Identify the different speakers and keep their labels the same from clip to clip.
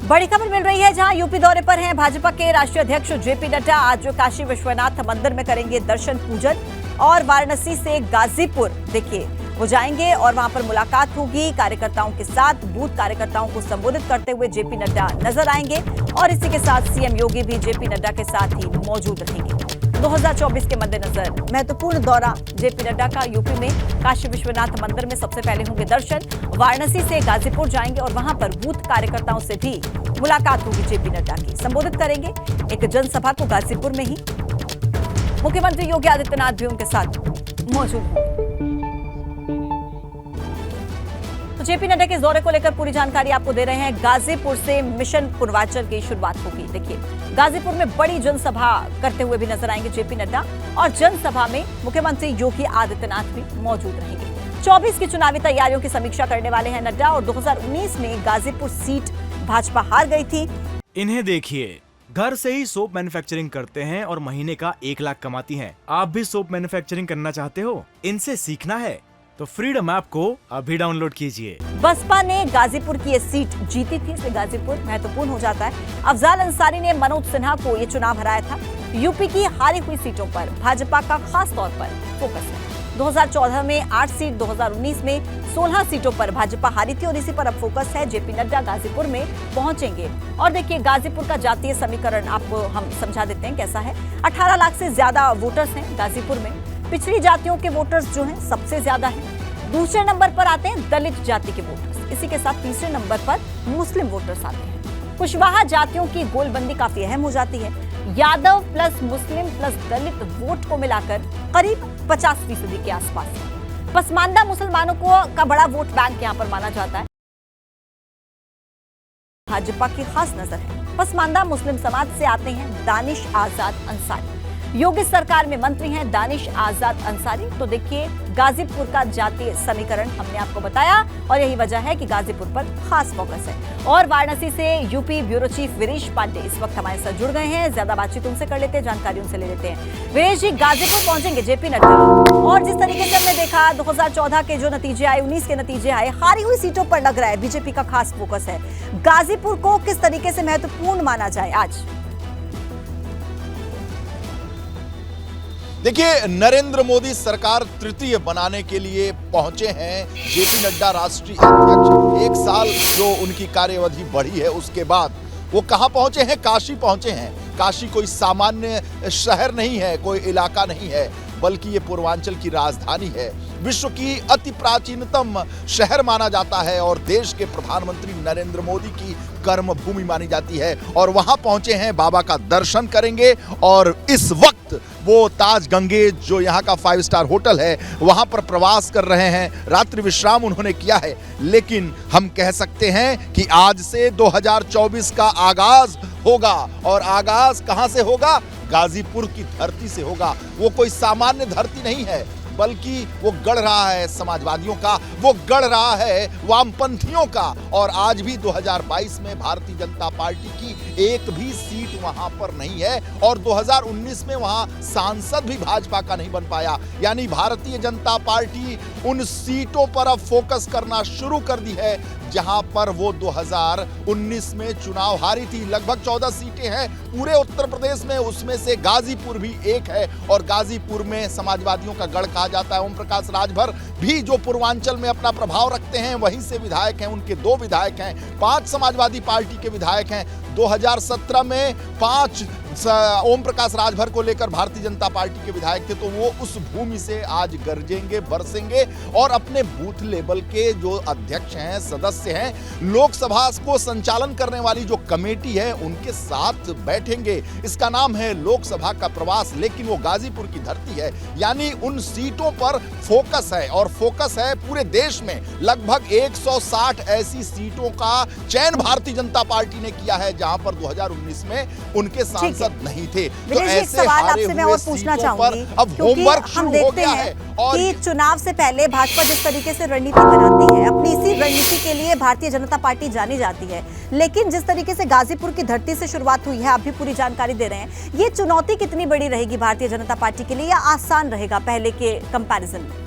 Speaker 1: बड़ी खबर मिल रही है, जहां यूपी दौरे पर हैं भाजपा के राष्ट्रीय अध्यक्ष जेपी नड्डा। आज काशी विश्वनाथ मंदिर में करेंगे दर्शन पूजन और वाराणसी से गाजीपुर देखिए वो जाएंगे और वहां पर मुलाकात होगी कार्यकर्ताओं के साथ। बूथ कार्यकर्ताओं को संबोधित करते हुए जेपी नड्डा नजर आएंगे और इसी के साथ सीएम योगी भी जेपी नड्डा के साथ ही मौजूद रहेंगे। 2024 के मद्देनजर महत्वपूर्ण दौरा जेपी नड्डा का यूपी में। काशी विश्वनाथ मंदिर में सबसे पहले होंगे दर्शन, वाराणसी से गाजीपुर जाएंगे और वहां पर बूथ कार्यकर्ताओं से भी मुलाकात होगी जेपी नड्डा की। संबोधित करेंगे एक जनसभा को गाजीपुर में ही। मुख्यमंत्री योगी आदित्यनाथ भी उनके साथ मौजूद होंगे। तो जेपी नड्डा के इस दौरे को लेकर पूरी जानकारी आपको दे रहे हैं। गाजीपुर से मिशन पूर्वांचल की शुरुआत होगी। देखिए गाजीपुर में बड़ी जनसभा करते हुए भी नजर आएंगे जेपी नड्डा और जनसभा में मुख्यमंत्री योगी आदित्यनाथ भी मौजूद रहेंगे। 24 की चुनावी तैयारियों की समीक्षा करने वाले हैं नड्डा और 2019 में गाजीपुर सीट भाजपा हार गई थी।
Speaker 2: इन्हें देखिए, घर से ही सोप मैन्युफैक्चरिंग करते हैं और महीने का 1 लाख कमाती हैं। आप भी सोप मैन्युफैक्चरिंग करना चाहते हो? इनसे सीखना है तो फ्रीडम ऐप को अभी डाउनलोड कीजिए।
Speaker 1: बसपा ने गाजीपुर की ये सीट जीती थी, इसलिए गाजीपुर महत्वपूर्ण हो जाता है। अफजाल अंसारी ने मनोज सिन्हा को ये चुनाव हराया था। यूपी की हारी हुई सीटों पर भाजपा का खास तौर पर फोकस है। 2014 में 8 सीट, 2019 में 16 सीटों पर भाजपा हारी थी और इसी पर अब फोकस है। जेपी नड्डा गाजीपुर में पहुंचेंगे और देखिए गाजीपुर का जातीय समीकरण आपको हम समझा देते हैं कैसा है। 18 लाख से ज्यादा वोटर्स हैं गाजीपुर में। पिछड़ी जातियों के वोटर्स जो हैं सबसे ज्यादा हैं। दूसरे नंबर पर आते हैं दलित जाति के वोटर्स। इसी के साथ तीसरे नंबर पर मुस्लिम वोटर्स आते हैं। कुशवाहा जातियों की गोलबंदी काफी अहम हो जाती है। यादव प्लस मुस्लिम प्लस दलित वोट को मिलाकर करीब 50% के आसपास। पसमानदा मुसलमानों का बड़ा वोट बैंक यहां पर माना जाता है। भाजपा की खास नजर है। पसमानदा मुस्लिम समाज से आते हैं दानिश आजाद अंसारी। योगी सरकार में मंत्री हैं दानिश आजाद अंसारी। तो देखिए गाजीपुर का जातीय समीकरण हमने आपको बताया और यही वजह है कि गाजीपुर पर खास फोकस है। और वाराणसी से UP bureau chief Viresh Pandey इस वक्त हमारे साथ जुड़ गए हैं। ज्यादा बातचीत उनसे कर लेते हैं, जानकारी उनसे ले लेते हैं। वीरेश जी, गाजीपुर पहुंचेंगे जेपी नड्डा और जिस तरीके से हमने देखा 2014 के जो नतीजे आए, 19 के नतीजे आए, हारी हुई सीटों पर लग रहा है बीजेपी का खास फोकस है। गाजीपुर को किस तरीके से महत्वपूर्ण माना जाए आज?
Speaker 3: देखिए, नरेंद्र मोदी सरकार तृतीय बनाने के लिए पहुंचे हैं जेपी नड्डा राष्ट्रीय अध्यक्ष। 1 साल जो उनकी कार्यवधि बढ़ी है उसके बाद वो कहां पहुंचे हैं? काशी पहुंचे हैं। काशी कोई सामान्य शहर नहीं है, कोई इलाका नहीं है, बल्कि ये पूर्वांचल की राजधानी है। विश्व की अति प्राचीनतम शहर माना जाता है और देश के प्रधानमंत्री नरेंद्र मोदी की कर्म भूमि मानी जाती है। और वहां पहुंचे हैं, बाबा का दर्शन करेंगे और इस वक्त वो ताज गंगेज जो यहाँ का 5 स्टार होटल है वहां पर प्रवास कर रहे हैं। रात्रि विश्राम उन्होंने किया है। लेकिन हम कह सकते हैं कि आज से 2024 का आगाज होगा और आगाज कहां से होगा? गाजीपुर की धरती से होगा। वो कोई सामान्य धरती नहीं है, बल्कि वो गढ़ रहा है समाजवादियों का, वो गढ़ रहा है वामपंथियों का। और आज भी 2022 में भारतीय जनता पार्टी की एक भी सीट वहां पर नहीं है और 2019 में वहां सांसद भी भाजपा का नहीं बन पाया। यानी भारतीय जनता पार्टी उन सीटों पर अब फोकस करना शुरू कर दी है जहां पर वो 2019 में चुनाव हारी थी। लगभग 14 सीटें हैं पूरे उत्तर प्रदेश में, उसमें से गाजीपुर भी एक है और गाजीपुर में समाजवादियों का गढ़ कहा जाता है। ओम प्रकाश राजभर भी जो पूर्वांचल में अपना प्रभाव रखते हैं वहीं से विधायक हैं। उनके 2 विधायक हैं, 5 समाजवादी पार्टी के विधायक हैं। 2017 में 5 ओम प्रकाश राजभर को लेकर भारतीय जनता पार्टी के विधायक थे। तो वो उस भूमि से आज गरजेंगे, बरसेंगे और अपने बूथ लेवल के जो अध्यक्ष हैं, सदस्य हैं, लोकसभा को संचालन करने वाली जो कमेटी है उनके साथ बैठेंगे। इसका नाम है लोकसभा का प्रवास, लेकिन वो गाजीपुर की धरती है। यानी उन सीटों पर फोकस है और फोकस है पूरे देश में। लगभग 160 ऐसी सीटों का चयन भारतीय जनता पार्टी ने किया है जहां पर 2019 में उनके सांसद नहीं थे।
Speaker 1: तो ऐसे सवाल आपसे मैं और पूछना चाहूंगी,
Speaker 3: अब होमवर्क
Speaker 1: हम
Speaker 3: शुरू हो
Speaker 1: देखते
Speaker 3: गया
Speaker 1: हैं
Speaker 3: है और
Speaker 1: कि चुनाव से पहले भाजपा जिस तरीके से रणनीति बनाती है, अपनी इसी रणनीति के लिए भारतीय जनता पार्टी जानी जाती है। लेकिन जिस तरीके से गाजीपुर की धरती से शुरुआत हुई है, आप भी पूरी जानकारी दे रहे हैं, ये चुनौती कितनी बड़ी रहेगी भारतीय जनता पार्टी के लिए या आसान रहेगा पहले के कंपैरिजन में?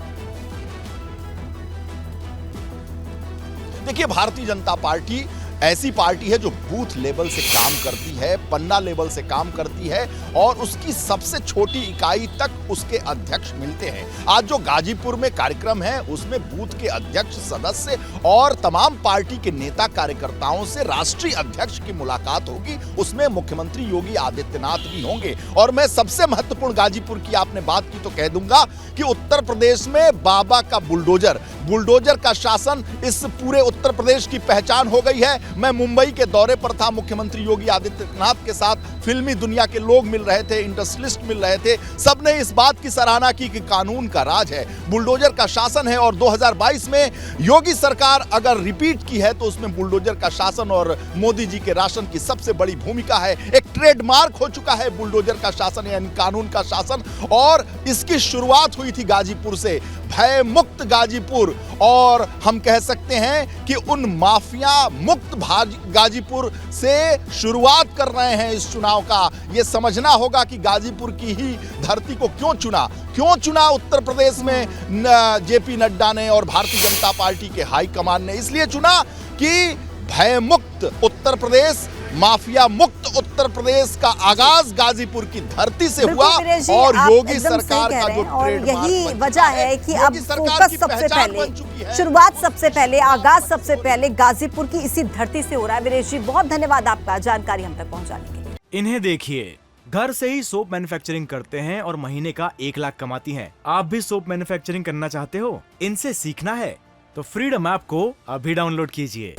Speaker 3: देखिए, भारतीय जनता पार्टी ऐसी पार्टी है जो बूथ लेवल से काम करती है, पन्ना लेवल से काम करती है और उसकी सबसे छोटी इकाई तक उसके अध्यक्ष मिलते हैं। आज जो गाजीपुर में कार्यक्रम है उसमें बूथ के अध्यक्ष, सदस्य और तमाम पार्टी के नेता कार्यकर्ताओं से राष्ट्रीय अध्यक्ष की मुलाकात होगी। उसमें मुख्यमंत्री योगी आदित्यनाथ भी होंगे। और मैं सबसे महत्वपूर्ण गाजीपुर की आपने बात की तो कह दूंगा कि उत्तर प्रदेश में बाबा का बुलडोजर का शासन इस पूरे उत्तर प्रदेश की पहचान हो गई है। मैं मुंबई के दौरे पर था, मुख्यमंत्री योगी आदित्यनाथ के साथ फिल्मी दुनिया के लोग मिल रहे थे, इंडस्ट्रियलिस्ट मिल रहे थे। सबने इस बात की सराहना की कि कानून का राज है, बुलडोजर का शासन है और 2022 में योगी सरकार अगर रिपीट की है तो उसमें बुलडोजर का शासन और मोदी जी के राशन की सबसे बड़ी भूमिका है। एक ट्रेडमार्क हो चुका है बुलडोजर का शासन यानी कानून का शासन। और इसकी शुरुआत हुई थी गाजीपुर से, भय मुक्त गाजीपुर। और हम कह सकते हैं कि उन माफिया मुक्त गाजीपुर से शुरुआत कर रहे हैं इस चुनाव का। यह समझना होगा कि गाजीपुर की ही धरती को क्यों चुना उत्तर प्रदेश में जेपी नड्डा ने और भारतीय जनता पार्टी के हाईकमान ने। इसलिए चुना कि भय मुक्त उत्तर प्रदेश, माफिया मुक्त उत्तर प्रदेश का आगाज गाजीपुर की धरती से हुआ और योगी सरकार का जो
Speaker 1: और यही वजह है कि अब फोकस सबसे पहले, शुरुआत सबसे पहले, आगाज सबसे पहले गाजीपुर की इसी धरती से हो रहा है। वीरेश जी, बहुत धन्यवाद आपका जानकारी हम तक पहुंचाने के लिए।
Speaker 2: इन्हें देखिए, घर से ही सोप मैन्युफैक्चरिंग करते हैं और महीने का 1 लाख कमाती हैं। आप भी सोप मैन्युफैक्चरिंग करना चाहते हो? इनसे सीखना है तो फ्रीडम ऐप को अभी डाउनलोड कीजिए।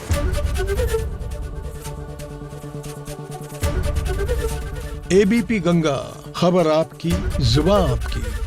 Speaker 4: एबीपी गंगा, खबर आपकी, जुबान आपकी।